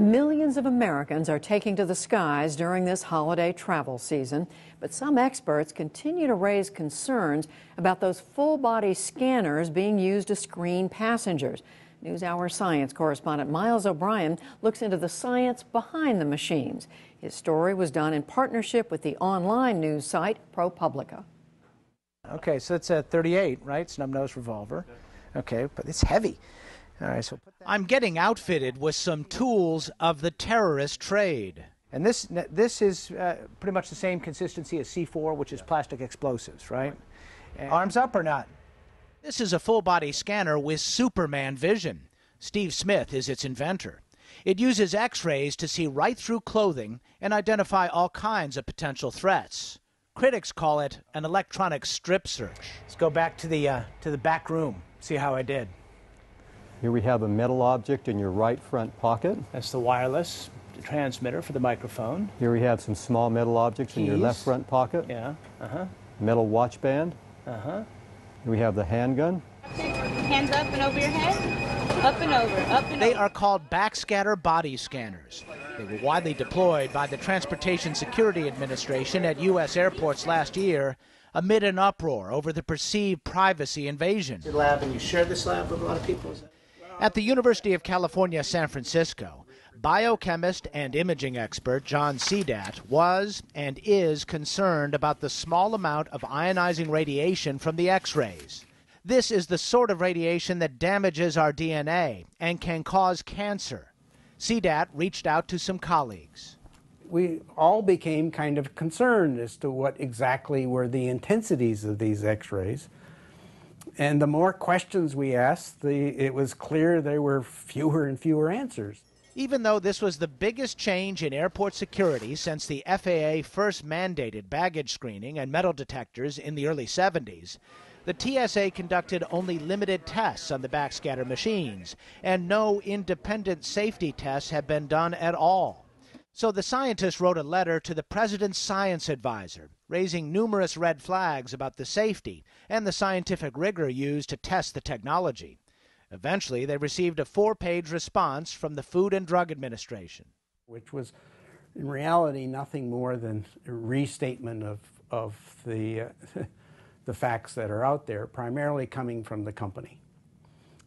Millions of Americans are taking to the skies during this holiday travel season, but some experts continue to raise concerns about those full-body scanners being used to screen passengers. NewsHour science correspondent Miles O'Brien looks into the science behind the machines. His story was done in partnership with the online news site ProPublica. Okay, so it's a .38, right? Snub-nosed revolver. Okay, but it's heavy. All right, so I'm getting outfitted with some tools of the terrorist trade. And this is pretty much the same consistency as C4, which is plastic explosives, right? Arms up or not? This is a full-body scanner with Superman vision. Steve Smith is its inventor. It uses X-rays to see right through clothing and identify all kinds of potential threats. Critics call it an electronic strip search. Let's go back to the back room, see how I did. Here we have a metal object in your right front pocket. That's the wireless transmitter for the microphone. Here we have some small metal objects in your left front pocket. Yeah, Metal watch band. Here we have the handgun. Hands up and over your head. Up and over, up and over. They are called backscatter body scanners. They were widely deployed by the Transportation Security Administration at U.S. airports last year amid an uproar over the perceived privacy invasion. Your lab, and you share this lab with a lot of people? At the University of California, San Francisco, biochemist and imaging expert John Sedat was and is concerned about the small amount of ionizing radiation from the X-rays. This is the sort of radiation that damages our DNA and can cause cancer. Sedat reached out to some colleagues. We all became kind of concerned as to what exactly were the intensities of these X-rays. And the more questions we asked, it was clear there were fewer and fewer answers. Even though this was the biggest change in airport security since the FAA first mandated baggage screening and metal detectors in the early 70s, the TSA conducted only limited tests on the backscatter machines, and no independent safety tests have been done at all. So the scientists wrote a letter to the president's science advisor, raising numerous red flags about the safety and the scientific rigor used to test the technology. Eventually, they received a 4-page response from the Food and Drug Administration, which was, in reality, nothing more than a restatement of the facts that are out there, primarily coming from the company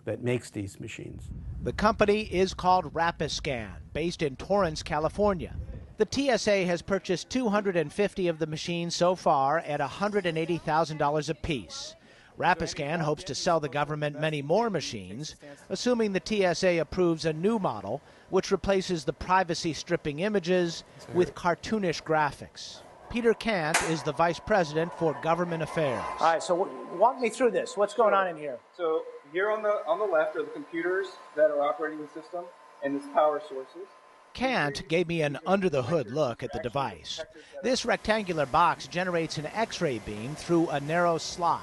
that makes these machines. The company is called Rapiscan, based in Torrance, California. The TSA has purchased 250 of the machines so far at $180,000 apiece. Rapiscan hopes to sell the government many more machines, assuming the TSA approves a new model, which replaces the privacy-stripping images with cartoonish graphics. Peter Kant is the Vice President for Government Affairs. All right, so walk me through this. What's going on in here? So here on the left are the computers that are operating the system and its power sources. Kant gave me an under-the-hood look at the device. This rectangular box generates an X-ray beam through a narrow slot.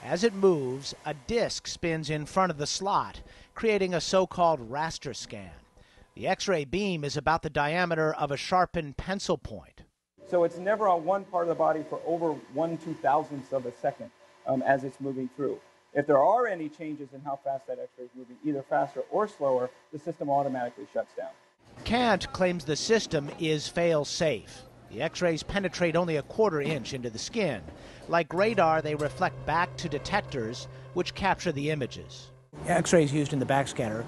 As it moves, a disc spins in front of the slot, creating a so-called raster scan. The X-ray beam is about the diameter of a sharpened pencil point. So it's never on one part of the body for over 1/2000th of a second as it's moving through. If there are any changes in how fast that X-ray is moving, either faster or slower, the system automatically shuts down. Kant claims the system is fail-safe. The X-rays penetrate only a quarter inch into the skin. Like radar, they reflect back to detectors, which capture the images. X-rays used in the backscatter,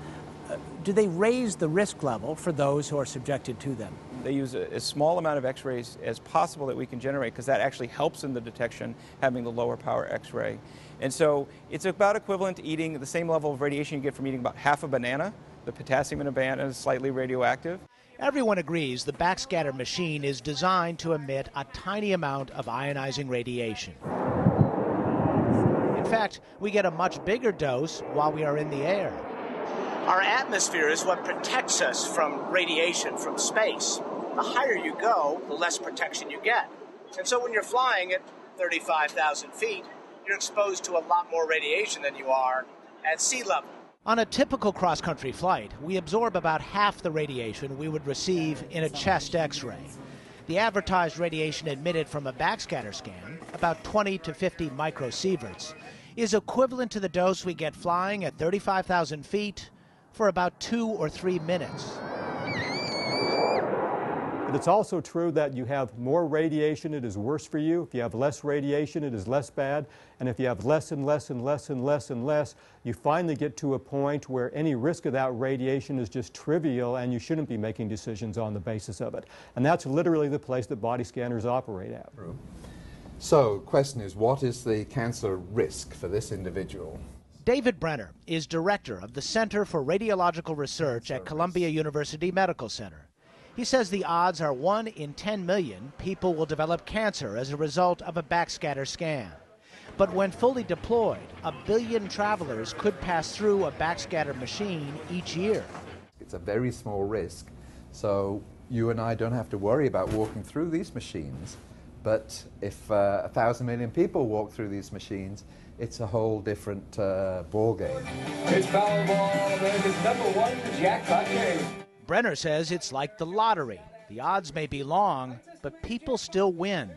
do they raise the risk level for those who are subjected to them? They use a small amount of X-rays as possible that we can generate, because that actually helps in the detection, having the lower power X-ray. And so it's about equivalent to eating the same level of radiation you get from eating about half a banana. The potassium in a banana is slightly radioactive. Everyone agrees the backscatter machine is designed to emit a tiny amount of ionizing radiation. In fact, we get a much bigger dose while we are in the air. Our atmosphere is what protects us from radiation from space. The higher you go, the less protection you get. And so when you're flying at 35,000 feet, you're exposed to a lot more radiation than you are at sea level. On a typical cross-country flight, we absorb about half the radiation we would receive in a chest X-ray. The advertised radiation emitted from a backscatter scan, about 20 to 50 microsieverts, is equivalent to the dose we get flying at 35,000 feet for about 2 or 3 minutes. But it's also true that you have more radiation, it is worse for you. If you have less radiation, it is less bad. And if you have less and less and less and less and less, you finally get to a point where any risk of that radiation is just trivial and you shouldn't be making decisions on the basis of it. And that's literally the place that body scanners operate at. So, question is, what is the cancer risk for this individual? David Brenner is director of the Center for Radiological Research at Columbia University Medical Center. He says the odds are 1 in 10 million people will develop cancer as a result of a backscatter scan. But when fully deployed, 1 billion travelers could pass through a backscatter machine each year. It's a very small risk, so you and I don't have to worry about walking through these machines. But if 1,000 million people walk through these machines, it's a whole different ball game. It's Powerball, America's #1 jackpot game. Brenner says it's like the lottery. The odds may be long, but people still win.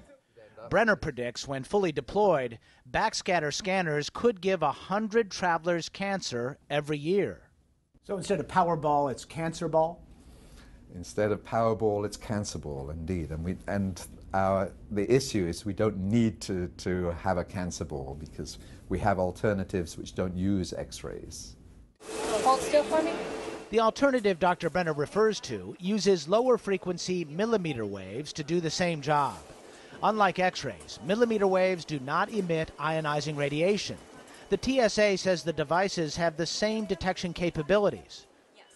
Brenner predicts when fully deployed, backscatter scanners could give 100 travelers cancer every year. So instead of Powerball, it's Cancer Ball? Instead of Powerball, it's Cancer Ball, indeed. The issue is we don't need to have a cancer ball because we have alternatives which don't use X-rays. Hold still for me. The alternative Dr. Brenner refers to uses lower frequency millimeter waves to do the same job. Unlike X-rays, millimeter waves do not emit ionizing radiation. The TSA says the devices have the same detection capabilities.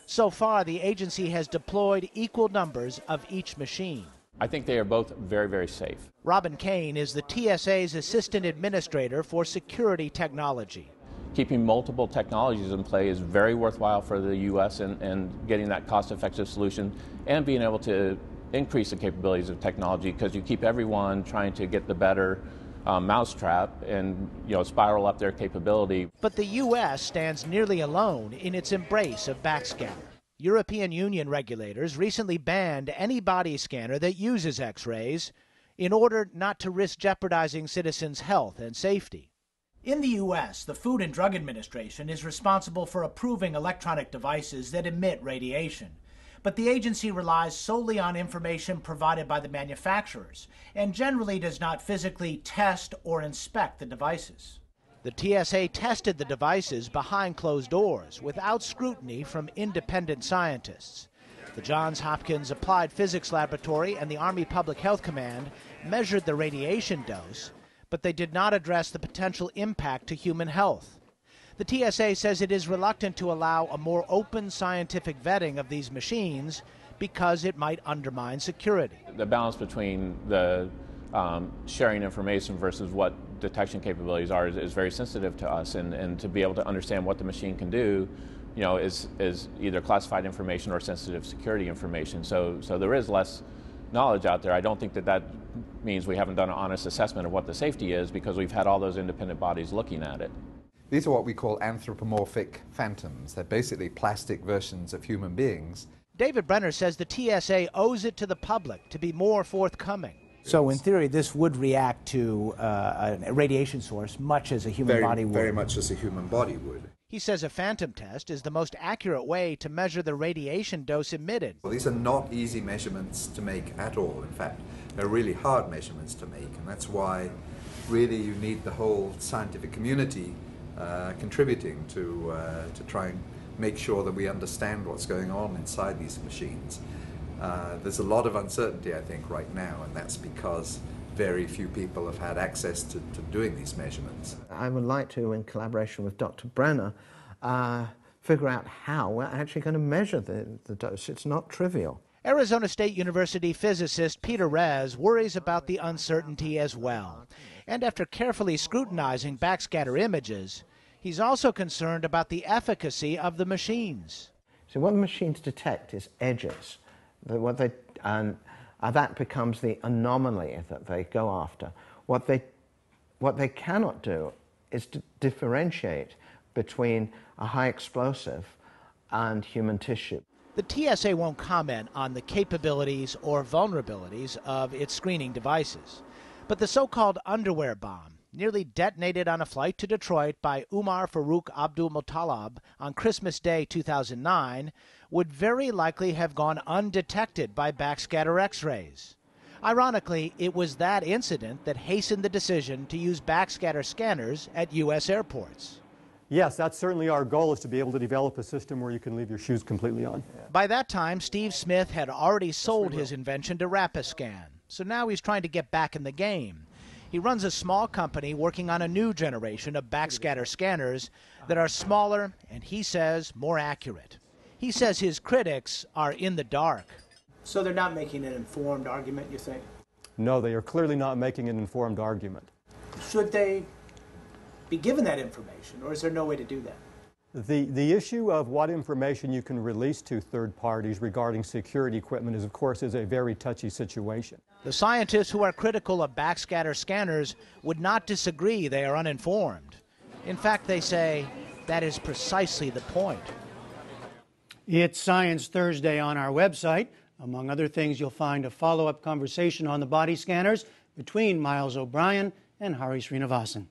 So far, the agency has deployed equal numbers of each machine. I think they are both very, very safe. Robin Kane is the TSA's assistant administrator for security technology. Keeping multiple technologies in play is very worthwhile for the U.S. and getting that cost-effective solution and being able to increase the capabilities of technology because you keep everyone trying to get the better mousetrap and spiral up their capability. But the U.S. stands nearly alone in its embrace of backscatter. European Union regulators recently banned any body scanner that uses X-rays in order not to risk jeopardizing citizens' health and safety. In the U.S., the Food and Drug Administration is responsible for approving electronic devices that emit radiation. But the agency relies solely on information provided by the manufacturers and generally does not physically test or inspect the devices. The TSA tested the devices behind closed doors without scrutiny from independent scientists. The Johns Hopkins Applied Physics Laboratory and the Army Public Health Command measured the radiation dose, but they did not address the potential impact to human health. The TSA says it is reluctant to allow a more open scientific vetting of these machines because it might undermine security. The balance between the sharing information versus what detection capabilities are is very sensitive to us, and to be able to understand what the machine can do, is either classified information or sensitive security information. So there is less knowledge out there. I don't think that means we haven't done an honest assessment of what the safety is because we've had all those independent bodies looking at it. These are what we call anthropomorphic phantoms. They're basically plastic versions of human beings. David Brenner says the TSA owes it to the public to be more forthcoming. So in theory, this would react to a radiation source much as a human body would. Very much as a human body would. He says a phantom test is the most accurate way to measure the radiation dose emitted. Well, these are not easy measurements to make at all. In fact, they're really hard measurements to make, and that's why really you need the whole scientific community contributing to try and make sure that we understand what's going on inside these machines. There's a lot of uncertainty, I think, right now, and that's because very few people have had access to doing these measurements. I would like to, in collaboration with Dr. Brenner, figure out how we're actually going to measure the dose. It's not trivial. Arizona State University physicist Peter Rez worries about the uncertainty as well. And after carefully scrutinizing backscatter images, he's also concerned about the efficacy of the machines. So what the machines detect is edges. That becomes the anomaly that they go after. What they cannot do is to differentiate between a high explosive and human tissue. The TSA won't comment on the capabilities or vulnerabilities of its screening devices. But the so-called underwear bomb, nearly detonated on a flight to Detroit by Umar Farouk Abdul Mutallab on Christmas Day 2009, would very likely have gone undetected by backscatter X-rays. Ironically, it was that incident that hastened the decision to use backscatter scanners at U.S. airports. Yes, that's certainly our goal, is to be able to develop a system where you can leave your shoes completely on. By that time, Steve Smith had already sold his invention to Rapiscan, so now he's trying to get back in the game. He runs a small company working on a new generation of backscatter scanners that are smaller and, he says, more accurate. He says his critics are in the dark. So they're not making an informed argument, you think? No, they are clearly not making an informed argument. Should they be given that information, or is there no way to do that? The issue of what information you can release to third parties regarding security equipment is, of course, a very touchy situation. The scientists who are critical of backscatter scanners would not disagree they are uninformed. In fact, they say that is precisely the point. It's Science Thursday on our website. Among other things, you'll find a follow-up conversation on the body scanners between Miles O'Brien and Hari Srinivasan.